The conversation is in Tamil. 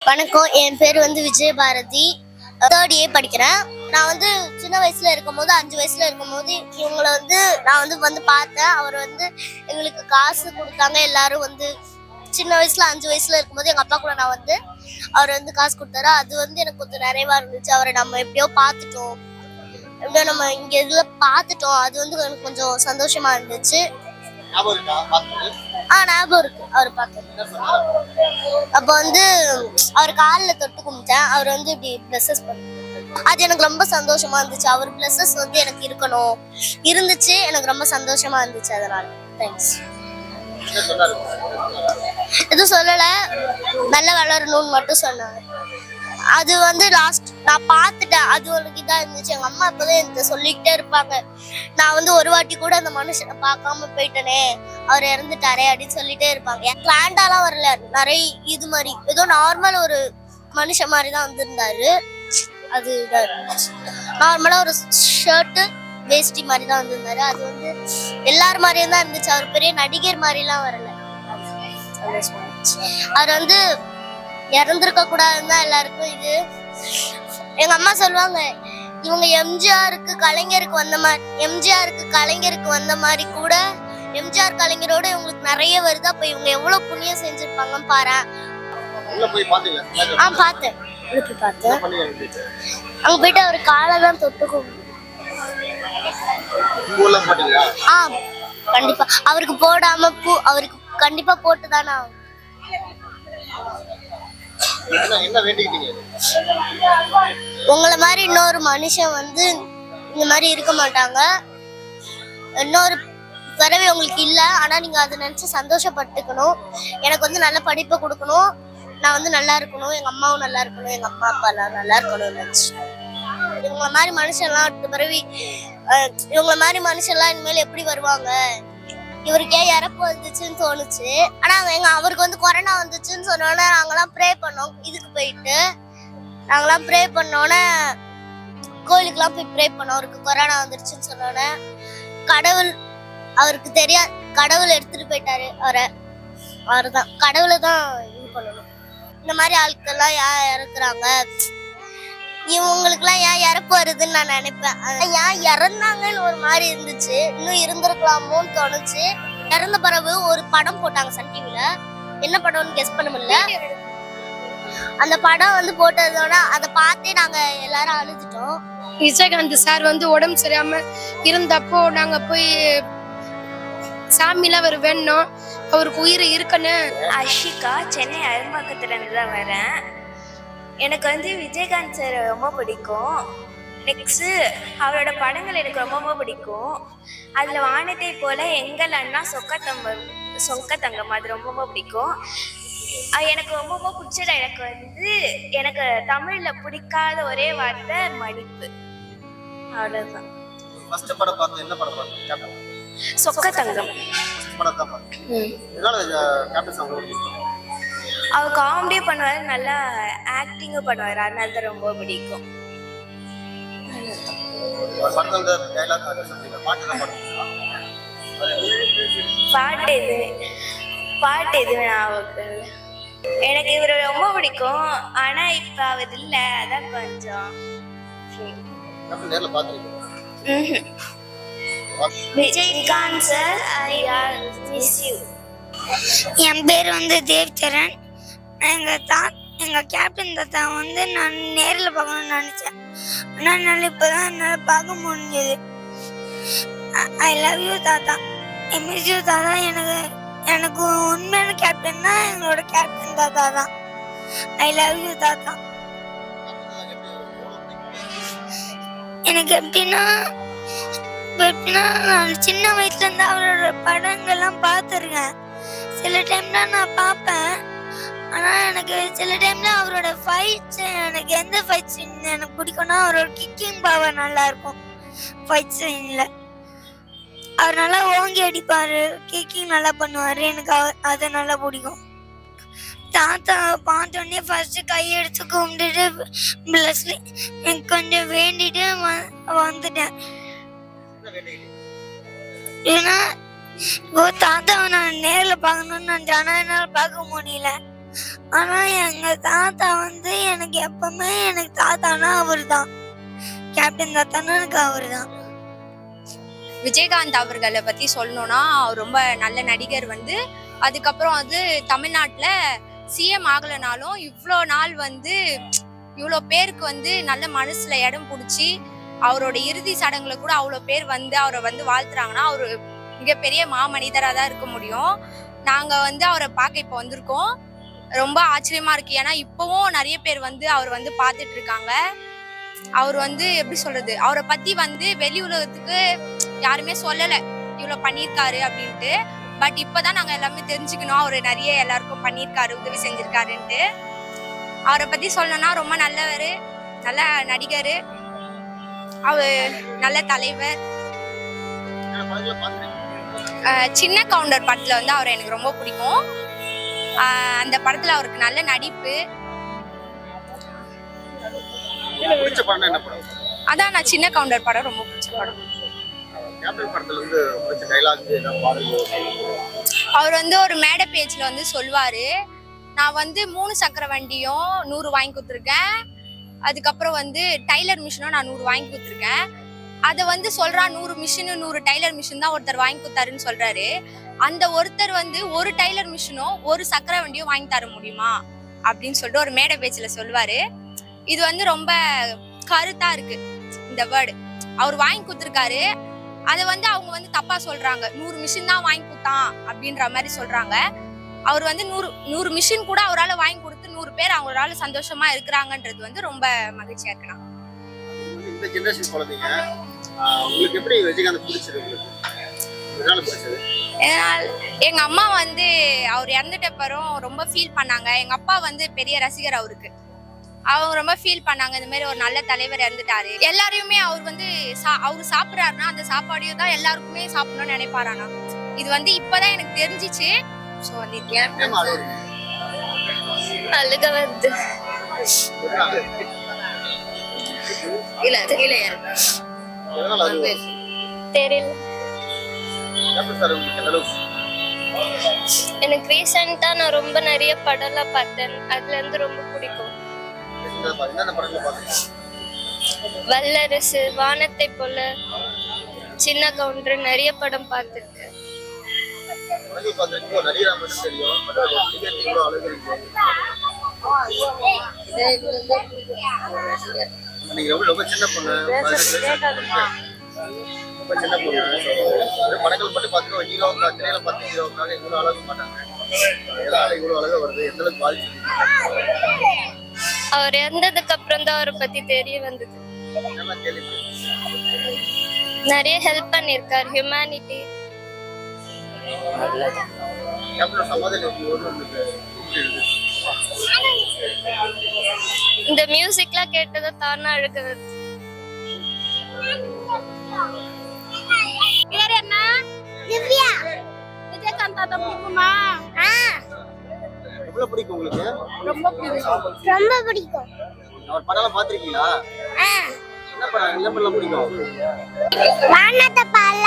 வணக்கம். என் பேர் விஜயபாரதி. தேர்ட் ஏ படிக்கிறேன். நான் சின்ன வயசுல இருக்கும்போது 5 வயசுல இருக்கும்போது இவங்களை நான் பார்த்தேன். அவர் எங்களுக்கு காசு கொடுத்தாங்க. எல்லாரும் சின்ன வயசுல 5 வயசுல இருக்கும்போது எங்க அப்பா கூட நான் அவர் காசு கொடுத்தாரு. அது எனக்கு கொஞ்சம் நிறைவா இருந்துச்சு. அவரை நம்ம எப்படியோ பார்த்துட்டோம், எப்படியோ நம்ம இங்க இதுல பார்த்துட்டோம். அது எனக்கு கொஞ்சம் சந்தோஷமா இருந்துச்சு. ஞாபகம் இருக்கு அவர் பார்த்தது. அப்ப அவர் காலில் தொட்டு கும்பிட்டேன். அவர் இப்படி பிளஸஸ் பண்ண, அது எனக்கு ரொம்ப சந்தோஷமா இருந்துச்சு. அவர் பிளஸஸ் எனக்கு இருக்கணும் இருந்துச்சு. எனக்கு ரொம்ப சந்தோஷமா இருந்துச்சு. அதனால தேங்க்ஸ். எதுவும் சொல்லல, நல்லா வளரணும்னு மட்டும் சொன்னாங்க. அது லாஸ்ட் நான் பார்த்துட்டேன். அது உனக்கு இதா இருந்துச்சு. எங்க அம்மா இப்பதான் என்கிட்ட சொல்லிக்கிட்டே இருப்பாங்க. நான் ஒரு வாட்டி கூட அந்த மனுஷனை பார்க்காம போயிட்டேனே, அவர் இறந்துட்டாரே அப்படின்னு சொல்லிட்டே இருப்பாங்க. என் கிளாண்டாலாம் வரல, நிறைய இது மாதிரி ஏதோ நார்மல் ஒரு மனுஷன் மாதிரி தான் வந்திருந்தாரு. அது இதா இருந்துச்சு. நார்மலா ஒரு ஷர்ட்டு வேஷ்டி மாதிரி தான் வந்திருந்தாரு. அது எல்லாரும் மாதிரியும் தான் இருந்துச்சு. அவர் பெரிய நடிகர் மாதிரிலாம் வரல. அவர் இறந்திருக்க கூடாதுன்னு தான் எல்லாருக்கும் இது. எங்க அம்மா சொல்லுவாங்க, இவங்க எம்ஜிஆருக்கு கலைஞருக்கு வந்த மாதிரி கூட எம்ஜிஆர் கலைஞரோட இவங்களுக்கு நிறைய வருது. அப்ப இவங்க எவ்வளவு புண்ணியம் செஞ்சிருப்பாங்கன்னு பாரு. பார்த்தேன். அங்க போயிட்டு அவர் காலை தான் தொட்டுக்கும். கண்டிப்பா அவருக்கு போடாம அவருக்கு கண்டிப்பா போட்டுதானே ஆகும். உங்களை மாதிரி இன்னொரு மனுஷன் இந்த மாதிரி இருக்க மாட்டாங்க. இன்னொரு பிறவி உங்களுக்கு இல்லை. ஆனா நீங்க அதை நினைச்சு சந்தோஷப்பட்டுக்கணும். எனக்கு நல்ல படிப்பை கொடுக்கணும். நான் நல்லா இருக்கணும். எங்க அம்மாவும் நல்லா இருக்கணும். எங்க அம்மா அப்பா எல்லாம் நல்லா இருக்கணும்னு நினைச்சு. இவங்களை மாதிரி மனுஷன்லாம் அடுத்த பிறவி இவங்களை மாதிரி மனுஷன்லாம் இனிமேல் எப்படி வருவாங்க? இவருக்கே இறப்பு வந்துச்சுன்னு தோணுச்சு. ஆனா அவருக்கு கொரோனா வந்துச்சுன்னு சொன்னோன்னே நாங்கெல்லாம் ப்ரே பண்ணோம். இதுக்கு போயிட்டு நாங்கெல்லாம் ப்ரே பண்ணோன்னே கோயிலுக்குலாம் போய் ப்ரே பண்ணோம். அவருக்கு கொரோனா வந்துருச்சுன்னு சொன்னோன்னே கடவுள் அவருக்கு தெரியாது, கடவுள் எடுத்துட்டு போயிட்டாரு அவர்தான். கடவுளை தான் இது பண்ணணும். இந்த மாதிரி ஆட்கள்லாம் ஏன் இறக்குறாங்க? இவங்களுக்குலாம் ஏன் இறப்பு வருதுன்னு நான் நினைப்பேன். ஏன் இறந்தாங்கன்னு ஒரு மாதிரி இருந்துச்சு. இன்னும் இருந்திருக்கலாமோன்னு தோணுச்சு. இறந்த பிறகு ஒரு படம் போட்டாங்க சன் டிவில. என்ன படம்னு கெஸ் பண்ண முடியல. அந்த படம் போட்டதோட அதை பார்த்தே நாங்க எல்லாரும் அழுதுட்டோம். விஜயகாந்த் சார் உடம்பு சரியாம இருந்தப்போ நாங்க போய் சாமிலாம் அவர் வேணும், அவருக்கு உயிர் இருக்குன்னு. அஷிகா, சென்னை அரும்பாக்கத்துல இருந்து தான் வரேன். எனக்கு விஜயகாந்த் சார் ரொம்ப பிடிக்கும். நெக்ஸ்ட் அவரோட படங்கள் எனக்கு ரொம்ப பிடிக்கும். அதில் வானத்தை போல, எங்கள் அண்ணா, சொக்க தங்கம் அது ரொம்ப பிடிக்கும். எனக்கு ரொம்ப பிடிச்ச எனக்கு தமிழில் பிடிக்காத ஒரே வார்த்தை மடிப்பு. அவ்வளோதான். சொக்க தங்கம். அவர் காமெடியும் பண்ணுவார், நல்லா ஆக்டிங்கும் பண்ணுவார். அதனால தான் ரொம்ப பிடிக்கும். பாட்டு எதுவும் ஞாபகம். எனக்கு இவரை ரொம்ப பிடிக்கும். ஆனா இப்ப அவர் இல்லை, அதான் கொஞ்சம். Vijayakanth sir, I miss you. என் பேர் தேவ்சரண். எங்க கேப்டன் தாத்தா நான் நேரில் பார்க்கணும்னு நினைச்சேன். ஆனால் என்னால் இப்போதான் என்னால் பார்க்க முடிஞ்சது. ஐ லவ் யூ தாத்தா, ஐ மிஸ் யூ தாத்தா. எனக்கு உண்மையான கேப்டன்னா எங்களோட கேப்டன் தாத்தா தான். ஐ லவ் யூ தாத்தா. எனக்கு எப்படின்னா நான் சின்ன வயசுல இருந்து அவரோட படங்கள்லாம் பார்த்துருக்கேன். சில டைம்ல நான் பார்ப்பேன். ஆனா எனக்கு சில டைம்ல அவரோட ஃபைட்ஸ், எனக்கு எந்த ஃபைட் சீன் எனக்கு பிடிக்கும்னா அவரோட கிக்கிங் பவர் நல்லா இருக்கும். ஃபைட் சீன்ல அவர் நல்லா ஓங்கி அடிப்பாரு, கிக்கிங் நல்லா பண்ணுவாரு. எனக்கு அது நல்லா பிடிக்கும். தாத்தா பார்த்தோடனே ஃபர்ஸ்ட் கையெடுத்து கும்பிட்டுட்டு பிளஸ்லி கொஞ்சம் வேண்டிட்டு வந்துட்டேன். ஏன்னா தாத்தாவை நான் நேரில் பார்க்கணும்னு நினைச்சேன். ஆனால் என்னால் பார்க்க முடியல. ஆனா எங்க தாத்தா எப்பவுமே எனக்கு தாத்தானா அவர் தான். கேப்டன் தாத்தானா எனக்கு அவர் தான். விஜயகாந்த் அவர்களை பத்தி சொல்லணும்னா அவர் ரொம்ப நல்ல நடிகர். அதுக்கப்புறம் தமிழ்நாட்டுல சிஎம் ஆகலைனாலும் இவ்வளோ நாள் இவ்வளோ பேருக்கு நல்ல மனசுல இடம் பிடிச்சி அவரோட இறுதி சடங்குல கூட அவ்வளோ பேர் அவரை வாழ்த்துறாங்கன்னா அவரு மிகப்பெரிய மாமனிதராக தான் இருக்க முடியும். நாங்க அவரை பார்க்க இப்போ வந்திருக்கோம். ரொம்ப ஆச்சரியமா இருக்கு. ஏன்னா இப்பவும் நிறைய பேர் அவர் பார்த்துட்டு இருக்காங்க. அவர் எப்படி சொல்றது, அவரை பத்தி வெளி உலகத்துக்கு யாருமே சொல்லல இவ்வளவு பண்ணியிருக்காரு அப்படின்ட்டு. பட் இப்பதான் நாங்க எல்லாமே தெரிஞ்சுக்கணும் அவரு நிறைய எல்லாருக்கும் பண்ணியிருக்காரு, உதவி செஞ்சிருக்காருன்ட்டு. அவரை பத்தி சொல்லணும்னா ரொம்ப நல்லவர், நல்ல நடிகர், அவர் நல்ல தலைவர். சின்ன கவுண்டர் படத்துல அவரை எனக்கு ரொம்ப பிடிக்கும். அந்த படத்துல அவருக்கு நல்ல நடிப்பு. அதான் நான் சின்ன கவுண்டர் படம் ரொம்ப பிடிச்ச படம். அவர் ஒரு மேடை பேச்சுல சொல்வாரு, நான் 3 சக்கர வண்டியும் 100 வாங்கி கொடுத்துருக்கேன். அதுக்கப்புறம் டைலர் மிஷினும் நான் 100 வாங்கி கொடுத்துருக்கேன். அதை சொல்றா 100 மிஷின் 100 டைலர் மிஷின் தான் ஒருத்தர் வாங்கி கொடுத்தாருன்னு சொல்றாரு. அந்த ஒருத்தர் ஒரு டைலர் மிஷினும் 1 சக்கர வண்டியும் வாங்கி தர முடியுமா அப்படின்னு சொல்லிட்டு ஒரு மேடை பேச்சுல சொல்வாரு. இது ரொம்ப கருத்தா இருக்கு இந்த வேர்டு. அவர் வாங்கி கொடுத்துருக்காரு, அதை அவங்க தப்பா சொல்றாங்க. 100 மிஷின் தான் வாங்கி கொடுத்தான் அப்படின்ற மாதிரி சொல்றாங்க. அவர் 100 மிஷின் கூட அவரால் வாங்கி கொடுத்து 100 பேர் அவங்களால சந்தோஷமா இருக்கிறாங்கன்றது ரொம்ப மகிழ்ச்சியா இருக்கலாம். இந்த ஜெனரேஷன் குழந்தைங்க உங்களுக்கு எப்படி விஜயகாந்த் பிடிச்சது? எங்க அம்மா அவர் இறந்துட்டப்பறம் ரொம்ப ஃபீல் பண்ணாங்க. எங்க அப்பா பெரிய ரசிகர் அவருக்கு. அவங்க ரொம்ப ஃபீல் பண்ணாங்க, இந்த மாதிரி ஒரு நல்ல தலைவர் இறந்துட்டாரு. எல்லாரையுமே அவர் அவரு சாப்பிட்றாருன்னா அந்த சாப்பாடையும் தான் எல்லாருக்குமே சாப்பிடணும்னு நினைப்பாரானா. இது இப்பதான் எனக்கு தெரிஞ்சிச்சு. ஸோ அழுக வருது. தெரியல. எனக்கு ரீசெண்டா நான் ரொம்ப நிறைய படம்லாம் பார்த்தேன். அதுல இருந்து ரொம்ப பிடிக்கும். வல்லரசு, வானத்தை போல, சின்ன கவுண்டர், நிறைய படம் பார்த்திருக்கேன். படங்கள் மட்டும் பார்த்து ஹீரோவுக்கு திரையில பார்த்து ஹீரோவுக்காக இவ்வளவு அழகு மாட்டாங்க. எதனால இவ்வளவு அழகா வருது? எந்த அளவுக்கு பாதிச்சு? அவர் இறந்ததுக்கு அப்புறம் தான் அவரை பத்தி தெரிய வந்தது. நிறைய ஹெல்ப் பண்ணிருக்காரு, ஹியூமனிட்டி. இந்த மியூசிக்லாம் கேட்டதை தானா அழுக வருது. பேர் என்ன? திவ்யா. விஜயகாந்த் தாத்தா பிடிக்குமா? எவ்வளவு பிடிக்கும் உங்களுக்கு? ரொம்ப பிடிக்கும். ரொம்ப பிடிக்கும். அவர் படம் பாத்திருக்கீங்களா? என்ன படம் பிடிக்கும்? வானத்தை பால